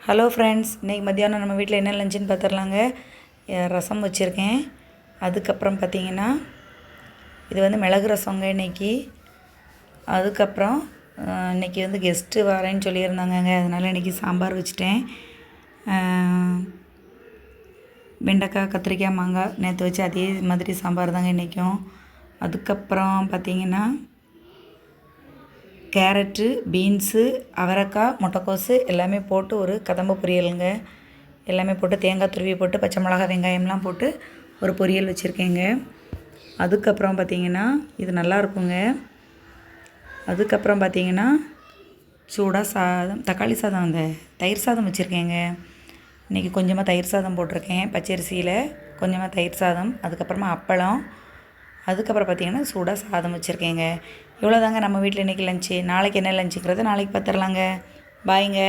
Hello friends, இன்றைக்கி மத்தியானம் நம்ம வீட்டில் என்ன லஞ்சுன்னு பார்த்துடலாங்க. ரசம் வச்சுருக்கேன். அதுக்கப்புறம் பார்த்திங்கன்னா இது வந்து மிளகு ரசங்க இன்றைக்கி. அதுக்கப்புறம் இன்றைக்கி வந்து கெஸ்ட்டு வரேன்னு சொல்லியிருந்தாங்கங்க, அதனால் இன்றைக்கி சாம்பார் வச்சுட்டேன். வெண்டைக்காய், கத்திரிக்காய், மாங்காய் நேற்று வச்சு அதே மாதிரி சாம்பார் தாங்க இன்றைக்கும். அதுக்கப்புறம் பார்த்திங்கன்னா கேரட்டு, பீன்ஸு, அவரைக்காய், முட்டைக்கோஸு எல்லாமே போட்டு ஒரு கதம்ப பொரியலுங்க. எல்லாமே போட்டு தேங்காய் துருவி போட்டு பச்சை மிளகா, வெங்காயம்லாம் போட்டு ஒரு பொரியல் வச்சுருக்கேங்க. அதுக்கப்புறம் பார்த்திங்கன்னா இது நல்லாயிருக்குங்க. அதுக்கப்புறம் பார்த்திங்கன்னா சூடாக சாதம், தக்காளி சாதம், அந்த தயிர் சாதம் வச்சுருக்கேங்க. இன்றைக்கி கொஞ்சமாக தயிர் சாதம் போட்டிருக்கேன், பச்சரிசியில் கொஞ்சமாக தயிர் சாதம். அதுக்கப்புறமா அப்பளம். அதுக்கப்புறம் பார்த்திங்கன்னா சூடாக சாதம் வச்சுருக்கேங்க. இவ்வளோதாங்க நம்ம வீட்டில் இன்றைக்கி லஞ்சு. நாளைக்கு என்ன லஞ்சுங்கிறத நாளைக்கு பார்த்துடலாங்க. பாய்ங்க.